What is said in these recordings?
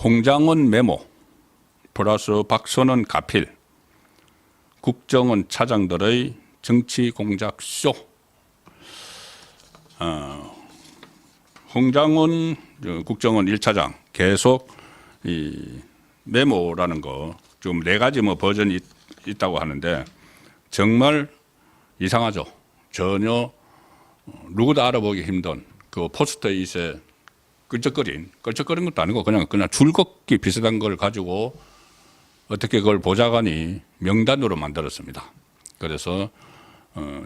홍장원 메모 플러스 박선원 가필, 국정원 차장들의 정치 공작 쇼. 홍장원 국정원 1차장 계속 이 메모라는 거 지금 4가지 뭐 버전이 있다고 하는데 정말 이상하죠. 전혀 누구도 알아보기 힘든 그 포스트잇에 끌적거린 것도 아니고 그냥 줄긋기 비슷한 걸 가지고 어떻게 그걸 보좌관이 명단으로 만들었습니다. 그래서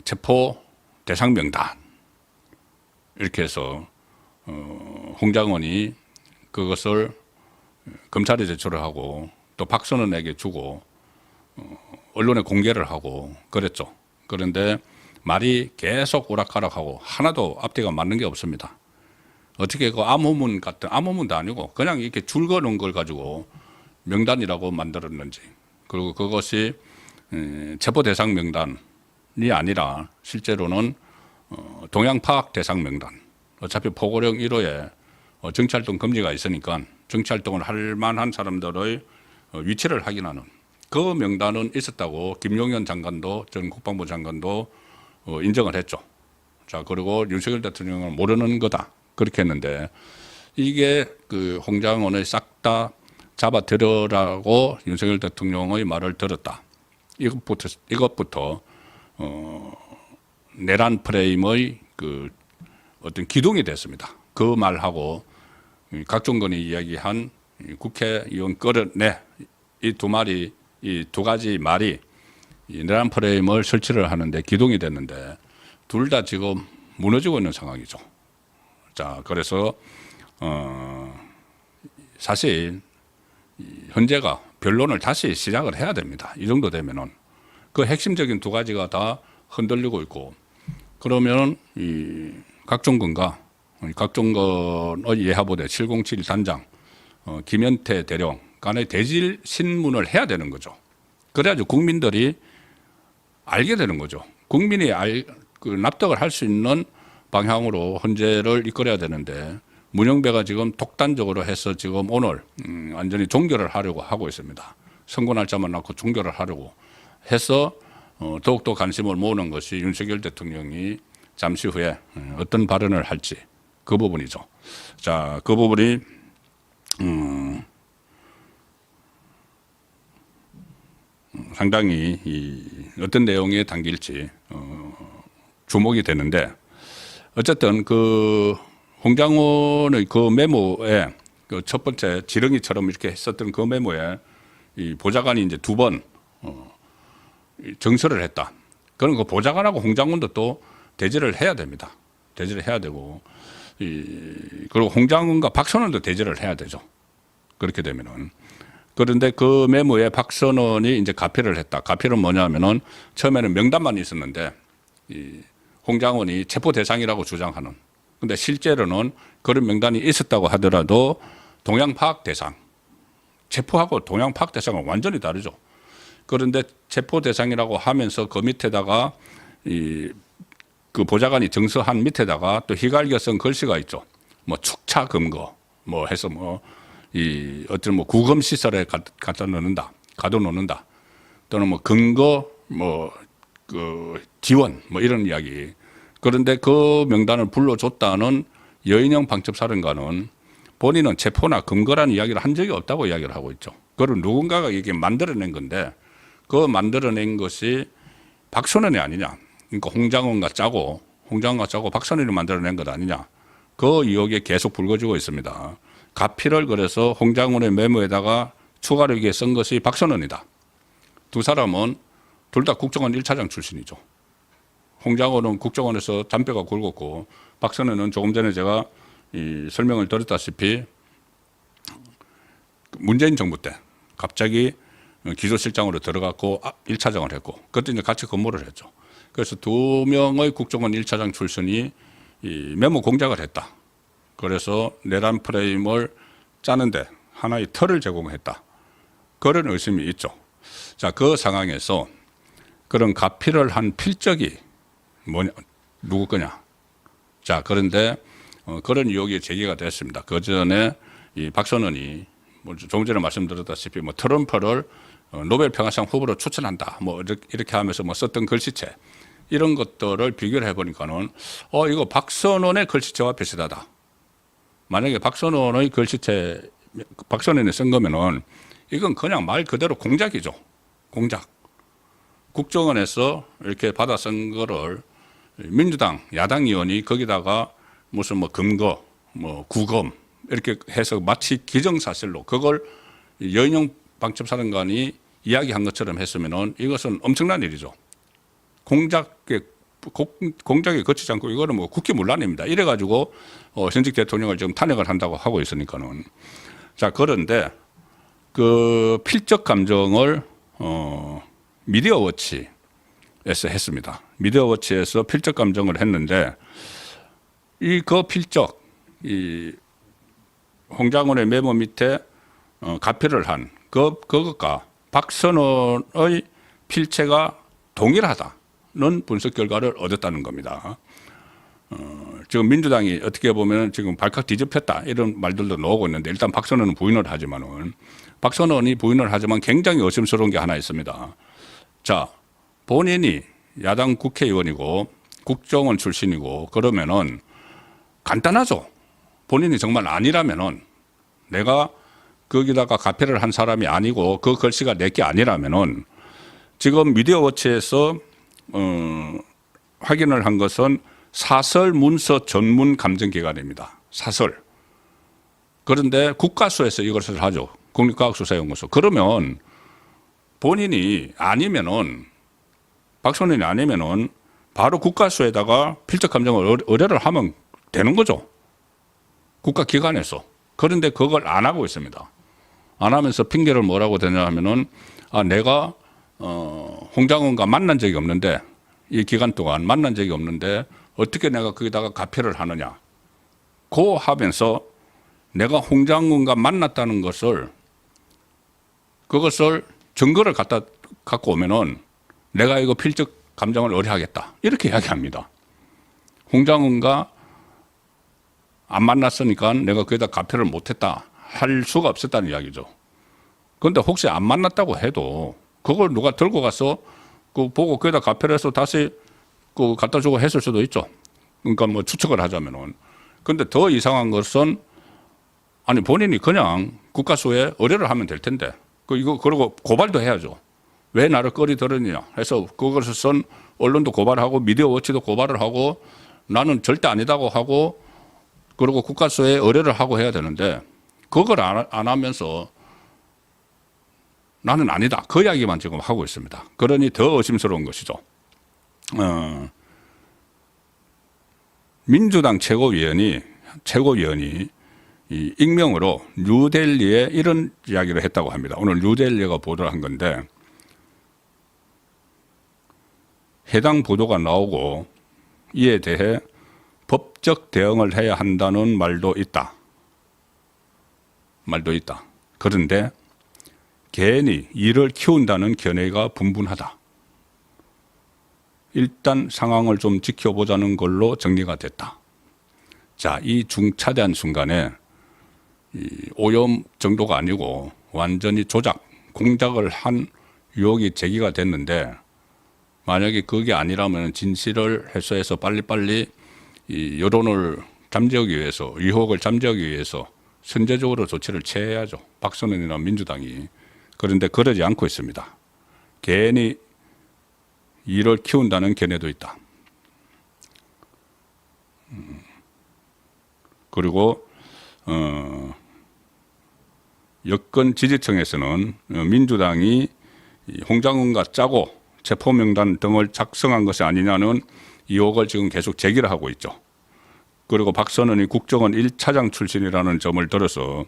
체포 대상 명단 이렇게 해서 홍장원이 그것을 검찰에 제출을 하고 또 박선원에게 주고 언론에 공개를 하고 그랬죠. 그런데 말이 계속 오락가락하고 하나도 앞뒤가 맞는 게 없습니다. 어떻게 그 암호문 같은, 암호문도 아니고 그냥 이렇게 줄 거는 걸 가지고 명단이라고 만들었는지, 그리고 그것이 체포 대상 명단이 아니라 실제로는 동향 파악 대상 명단. 어차피 포고령 1호에 정치활동 금지가 있으니까 정치활동을 할 만한 사람들의 위치를 확인하는 그 명단은 있었다고 김용현 장관도, 전 국방부 장관도 인정을 했죠. 자, 그리고 윤석열 대통령은 모르는 거다. 그렇게 했는데 이게 그 홍장원을 싹 다 잡아들으라고 윤석열 대통령의 말을 들었다. 이것부터 내란 프레임의 그 어떤 기둥이 됐습니다. 그 말하고 각종건이 이야기한 국회의원 끌어내 이 두 가지 말이 이 내란 프레임을 설치를 하는데 기둥이 됐는데 둘 다 지금 무너지고 있는 상황이죠. 자, 그래서 사실 현재가 변론을 다시 시작을 해야 됩니다. 이 정도 되면은 그 핵심적인 두 가지가 다 흔들리고 있고, 그러면 이 각종건과 각종건의 예하부대 707 단장 김현태 대령 간의 대질 신문을 해야 되는 거죠. 그래야지 국민들이 알게 되는 거죠. 국민이 납득을 할 수 있는 방향으로 헌재를 이끌어야 되는데 문영배가 지금 독단적으로 해서 지금 오늘 완전히 종결을 하려고 하고 있습니다. 선고 날짜만 놓고 종결을 하려고 해서 더욱더 관심을 모으는 것이 윤석열 대통령이 잠시 후에 어떤 발언을 할지 그 부분이죠. 자, 그 부분이 상당히 어떤 내용에 담길지 주목이 되는데, 어쨌든 그 홍장원의 그 메모에 그 첫 번째 지렁이처럼 이렇게 했었던 그 메모에 이 보좌관이 이제 2번 정서를 했다. 그럼 그 보좌관하고 홍장원도 또 대질을 해야 됩니다. 대질을 해야 되고, 그리고 홍장원과 박선원도 대질을 해야 되죠. 그렇게 되면은. 그런데 그 메모에 박선원이 이제 가필을 했다. 가필은 뭐냐면은 처음에는 명단만 있었는데 이 홍장원이 체포 대상이라고 주장하는. 근데 실제로는 그런 명단이 있었다고 하더라도 동향 파악 대상, 체포하고 동향 파악 대상은 완전히 다르죠. 그런데 체포 대상이라고 하면서 그 밑에다가 그 보좌관이 정서한 밑에다가 또 희갈겨성 글씨가 있죠. 뭐 축차 검거, 뭐 해서 어떤 구검 시설에 갖다 놓는다, 가둬놓는다. 또는 근거, 그 지원, 이런 이야기. 그런데 그 명단을 불러줬다는 여인영 방첩사령관은 본인은 체포나 검거라는 이야기를 한 적이 없다고 이야기를 하고 있죠. 그걸 누군가가 이게 만들어낸 건데 그 만들어낸 것이 박선원이 아니냐. 그러니까 홍장원과 짜고 박선원이 만들어낸 것 아니냐. 그 의혹이 계속 불거지고 있습니다. 가필을 그래서 홍장원의 메모에다가 추가로 이게 쓴 것이 박선원이다. 두 사람은 둘 다 국정원 1차장 출신이죠. 홍장원은 국정원에서 잔뼈가 굵었고, 박선원은 조금 전에 제가 설명을 드렸다시피 문재인 정부 때 갑자기 기조실장으로 들어갔고 1차장을 했고, 그때 이제 같이 근무를 했죠. 그래서 2명의 국정원 1차장 출신이 메모 공작을 했다. 그래서 내란 프레임을 짜는데 하나의 틀을 제공했다. 그런 의심이 있죠. 자, 그 상황에서 그런 가필을 한 필적이 누구 거냐. 자, 그런데 그런 의혹이 제기가 됐습니다. 그 전에 이 박선원이 뭐 조금 전에 말씀드렸다시피 뭐 트럼프를 노벨 평화상 후보로 추천한다. 뭐 이렇게 하면서 뭐 썼던 글씨체 이런 것들을 비교를 해보니까는 이거 박선원의 글씨체와 비슷하다. 만약에 박선원의 글씨체 박선원이 쓴 거면은 이건 그냥 말 그대로 공작이죠. 공작. 국정원에서 이렇게 받아 쓴 거를 민주당 야당 의원이 거기다가 무슨 뭐 금거, 뭐 구검 이렇게 해서 마치 기정사실로 그걸 여인영 방첩사령관이 이야기한 것처럼 했으면은 이것은 엄청난 일이죠. 공작에 거치지 않고 이거는 뭐 국기문란입니다. 이래가지고 현직 대통령을 지금 탄핵을 한다고 하고 있으니까는. 자, 그런데 그 필적 감정을 미디어워치에서 했습니다. 미디어워치에서 필적 감정을 했는데 그 필적 홍장원의 메모 밑에 가표를 한 그것과 박선원의 필체가 동일하다는 분석 결과를 얻었다는 겁니다. 지금 민주당이 어떻게 보면 지금 발칵 뒤집혔다 이런 말들도 나오고 있는데 일단 박선원은 부인을 하지만은 박선원이 부인을 하지만 굉장히 의심스러운 게 하나 있습니다. 자, 본인이 야당 국회의원이고 국정원 출신이고 그러면은 간단하죠. 본인이 정말 아니라면은 내가 거기다가 가표를 한 사람이 아니고 그 글씨가 내게 아니라면은 지금 미디어워치에서 확인을 한 것은 사설 문서 전문 감정기관입니다. 사설. 그런데 국가수에서 이것을 하죠. 국립과학수사연구소. 그러면 본인이 아니면은 박선원이 아니면은 바로 국가수에다가 필적 감정을 의뢰를 하면 되는 거죠. 국가기관에서. 그런데 그걸 안 하고 있습니다. 안 하면서 핑계를 뭐라고 대냐 하면은 내가 홍장원과 만난 적이 없는데 이 기간 동안 만난 적이 없는데 어떻게 내가 거기다가 가표를 하느냐. 고 하면서 내가 홍장원과 만났다는 그것을 증거를 갖고 오면은 내가 이거 필적 감정을 의뢰하겠다. 이렇게 이야기합니다. 홍장원과 안 만났으니까 내가 거기다 가표를 못했다. 할 수가 없었다는 이야기죠. 그런데 혹시 안 만났다고 해도 그걸 누가 들고 가서 보고 거기다 가표를 해서 다시 갖다 주고 했을 수도 있죠. 그러니까 뭐 추측을 하자면은. 그런데 더 이상한 것은 본인이 그냥 국가수에 의뢰를 하면 될 텐데 그리고 고발도 해야죠. 왜 나를 끌어들였느냐 해서 그것을 쓴 언론도 고발하고 미디어워치도 고발을 하고 나는 절대 아니다고 하고 그리고 국가수에 의뢰를 하고 해야 되는데 그걸 안 하면서 나는 아니다. 그 이야기만 지금 하고 있습니다. 그러니 더 의심스러운 것이죠. 민주당 최고위원이 이 익명으로 뉴델리에 이런 이야기를 했다고 합니다. 오늘 뉴델리가 보도를 한 건데 해당 보도가 나오고 이에 대해 법적 대응을 해야 한다는 말도 있다. 그런데 괜히 이를 키운다는 견해가 분분하다. 일단 상황을 좀 지켜보자는 걸로 정리가 됐다. 자, 이 중차대한 순간에 오염 정도가 아니고 완전히 조작, 공작을 한 유혹이 제기가 됐는데 만약에 그게 아니라면 진실을 해소해서 빨리빨리 이 여론을 잠재우기 위해서 유혹을 잠재우기 위해서 선제적으로 조치를 취해야죠. 박선원이나 민주당이. 그런데 그러지 않고 있습니다. 괜히 이를 키운다는 견해도 있다. 그리고 여권 지지층에서는 민주당이 홍장원과 짜고 체포명단 등을 작성한 것이 아니냐는 의혹을 지금 계속 제기를 하고 있죠. 그리고 박선원이 국정원 1차장 출신이라는 점을 들어서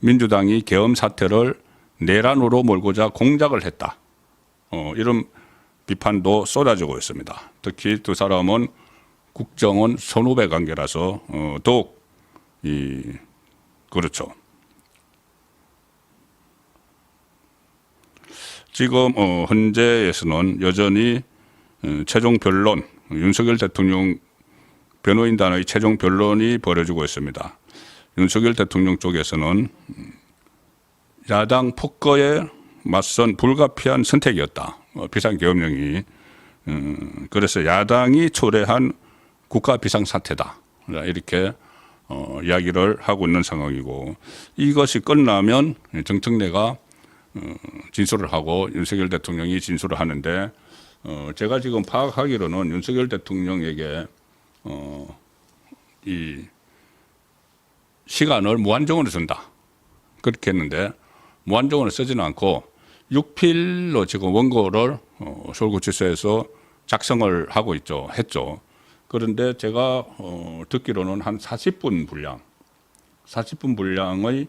민주당이 계엄 사태를 내란으로 몰고자 공작을 했다. 이런 비판도 쏟아지고 있습니다. 특히 두 사람은 국정원 선후배 관계라서 더욱 그렇죠. 지금 헌재에서는 여전히 최종 변론, 윤석열 대통령 변호인단의 최종 변론이 벌어지고 있습니다. 윤석열 대통령 쪽에서는 야당 폭거에 맞선 불가피한 선택이었다. 비상계엄령이. 그래서 야당이 초래한 국가 비상사태다. 이렇게 이야기를 하고 있는 상황이고, 이것이 끝나면 정청래가 진술을 하고 윤석열 대통령이 진술을 하는데, 제가 지금 파악하기로는 윤석열 대통령에게 이 시간을 무한정으로 준다. 그렇게 했는데 무한정으로 쓰지는 않고 6필로 지금 원고를 서울구치소에서 작성을 하고 했죠. 그런데 제가 듣기로는 한 40분 분량의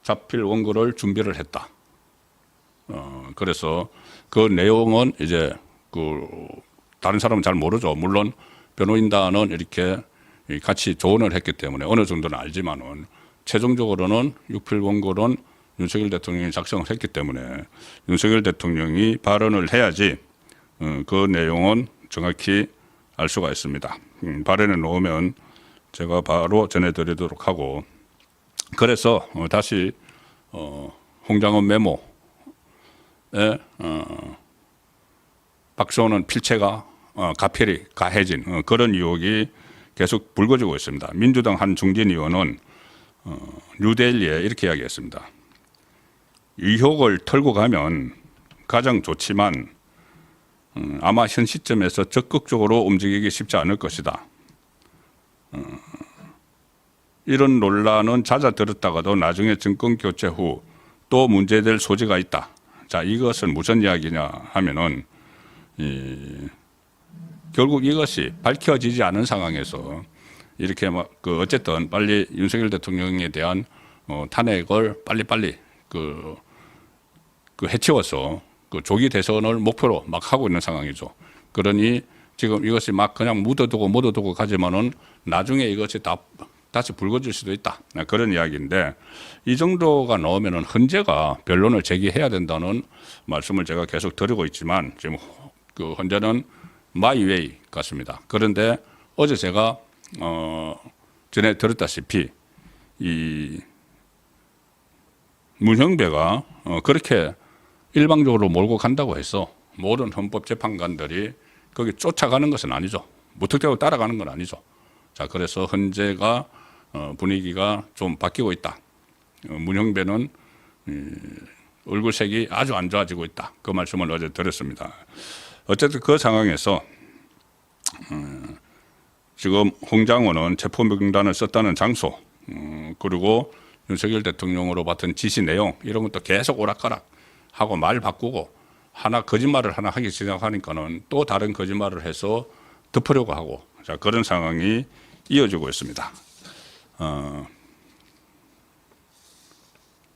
자필 원고를 준비를 했다. 그래서 그 내용은 이제 다른 사람은 잘 모르죠. 물론 변호인단은 이렇게 같이 조언을 했기 때문에 어느 정도는 알지만은 최종적으로는 6필 원고는 윤석열 대통령이 작성을 했기 때문에 윤석열 대통령이 발언을 해야지 그 내용은 정확히 알 수가 있습니다. 발언해 놓으면 제가 바로 전해드리도록 하고, 그래서 다시 홍장원 메모에 박수호는 필체가 가필이 가해진 그런 의혹이 계속 불거지고 있습니다. 민주당 한 중진 의원은 뉴델리에 이렇게 이야기했습니다. 의혹을 털고 가면 가장 좋지만 아마 현 시점에서 적극적으로 움직이기 쉽지 않을 것이다. 이런 논란은 잦아들었다가도 나중에 정권 교체 후 또 문제될 소지가 있다. 자, 이것은 무슨 이야기냐 하면은 결국 이것이 밝혀지지 않은 상황에서 이렇게 어쨌든 빨리 윤석열 대통령에 대한 탄핵을 빨리빨리 해치워서 조기 대선을 목표로 막 하고 있는 상황이죠. 그러니 지금 이것이 막 그냥 묻어두고 가지만은 나중에 이것이 다시 불거질 수도 있다. 그런 이야기인데, 이 정도가 나오면은 헌재가 변론을 제기해야 된다는 말씀을 제가 계속 드리고 있지만 지금 헌재는 마이웨이 같습니다. 그런데 어제 제가 전에 들었다시피 이 문형배가 그렇게 일방적으로 몰고 간다고 해서 모든 헌법재판관들이 거기 쫓아가는 것은 아니죠. 무턱대고 따라가는 건 아니죠. 자, 그래서 헌재가 분위기가 좀 바뀌고 있다. 문형배는 얼굴색이 아주 안 좋아지고 있다. 그 말씀을 어제 드렸습니다. 어쨌든 그 상황에서 지금 홍장원은 체포명단을 썼다는 장소, 그리고 윤석열 대통령으로 받은 지시 내용, 이런 것도 계속 오락가락 하고 말 바꾸고 거짓말을 하나 하기 시작하니까는 또 다른 거짓말을 해서 덮으려고 하고, 자, 그런 상황이 이어지고 있습니다.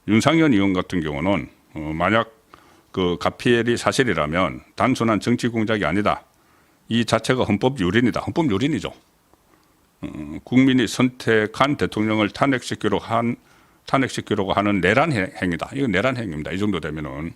윤상현 의원 같은 경우는 만약 그 가피엘이 사실이라면 단순한 정치 공작이 아니다. 이 자체가 헌법 유린이다. 헌법 유린이죠. 국민이 선택한 대통령을 탄핵시키려고 하는 내란 행위다. 이건 내란 행위입니다. 이 정도 되면은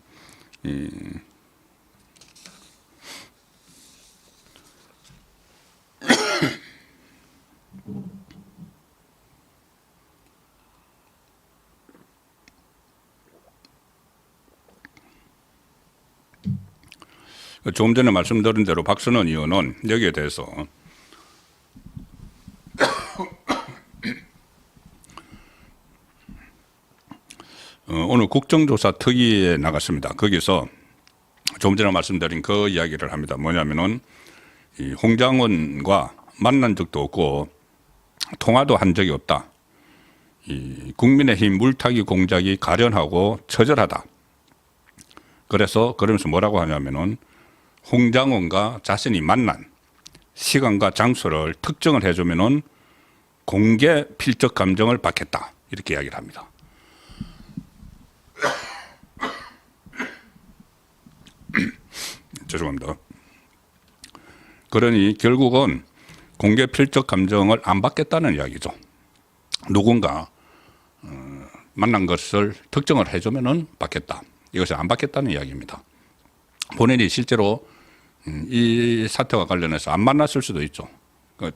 조금 전에 말씀드린 대로 박선원 의원은 여기에 대해서 오늘 국정조사 특위에 나갔습니다. 거기서 조금 전에 말씀드린 그 이야기를 합니다. 뭐냐면은 이 홍장원과 만난 적도 없고 통화도 한 적이 없다. 이 국민의힘 물타기 공작이 가련하고 처절하다. 그러면서 뭐라고 하냐면은 홍장원과 자신이 만난 시간과 장소를 특정을 해주면은 공개 필적 감정을 받겠다. 이렇게 이야기를 합니다. 죄송합니다. 그러니 결국은 공개 필적 감정을 안 받겠다는 이야기죠. 누군가 만난 것을 특정을 해주면은 받겠다. 이것을 안 받겠다는 이야기입니다. 본인이 실제로 이 사태와 관련해서 안 만났을 수도 있죠.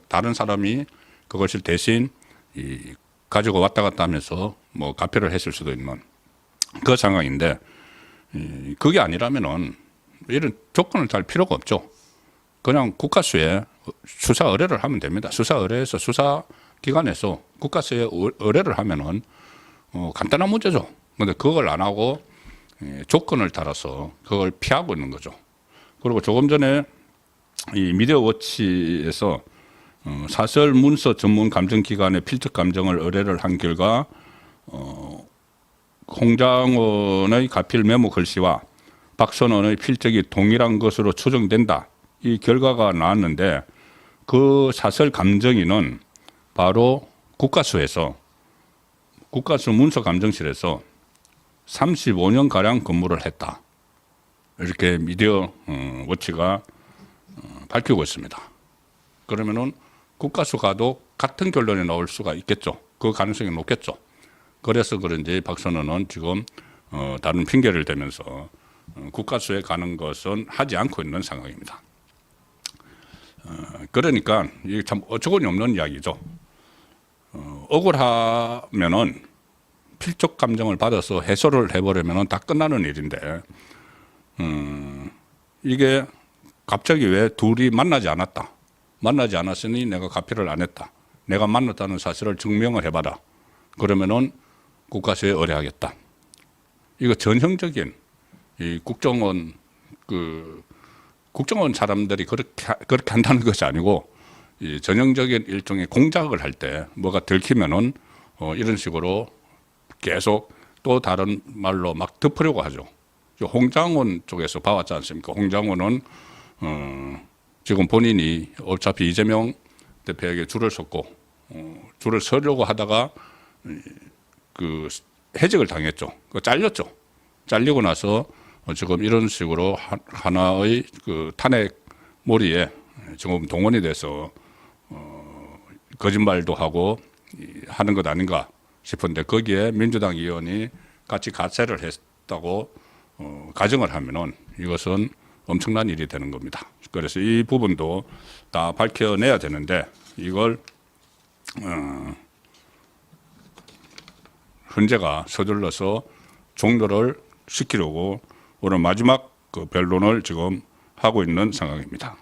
다른 사람이 그것을 대신 가지고 왔다 갔다 하면서 뭐 가표를 했을 수도 있는. 그 상황인데 그게 아니라면은 이런 조건을 달 필요가 없죠. 그냥 국가수에 수사 의뢰를 하면 됩니다. 수사 의뢰에서 수사기관에서 국가수에 의뢰를 하면은 간단한 문제죠. 그런데 그걸 안 하고 조건을 달아서 그걸 피하고 있는 거죠. 그리고 조금 전에 이 미디어워치에서 사설 문서 전문 감정기관의 필적 감정을 의뢰를 한 결과 홍장원의 가필 메모 글씨와 박선원의 필적이 동일한 것으로 추정된다. 이 결과가 나왔는데 그 사설 감정인은 바로 국가수에서 국가수 문서 감정실에서 35년 가량 근무를 했다. 이렇게 미디어 워치가 밝히고 있습니다. 그러면은 국가수가도 같은 결론이 나올 수가 있겠죠. 그 가능성이 높겠죠. 그래서 그런지 박선원은 지금 다른 핑계를 대면서 국가수에 가는 것은 하지 않고 있는 상황입니다. 그러니까 이게 참 어처구니 없는 이야기죠. 억울하면은 필적 감정을 받아서 해소를 해버리면은 다 끝나는 일인데 이게 갑자기 왜 둘이 만나지 않았다. 만나지 않았으니 내가 가필을 안 했다. 내가 만났다는 사실을 증명을 해봐라. 그러면은 국가수에 의뢰하겠다. 이거 전형적인 이 국정원 국정원 사람들이 그렇게 한다는 것이 아니고 이 전형적인 일종의 공작을 할 때 뭐가 들키면은 이런 식으로 계속 또 다른 말로 막 덮으려고 하죠. 홍장원 쪽에서 봐왔지 않습니까? 홍장원은 지금 본인이 어차피 이재명 대표에게 줄을 섰고 줄을 서려고 하다가 그 해직을 당했죠. 잘렸죠. 잘리고 나서 지금 이런 식으로 하나의 그 탄핵 몰이에 지금 동원이 돼서 거짓말도 하고 하는 것 아닌가 싶은데 거기에 민주당 의원이 같이 가세를 했다고 가정을 하면은 이것은 엄청난 일이 되는 겁니다. 그래서 이 부분도 다 밝혀내야 되는데 이걸 헌재가 서둘러서 종료를 시키려고 오늘 마지막 그 변론을 지금 하고 있는 상황입니다.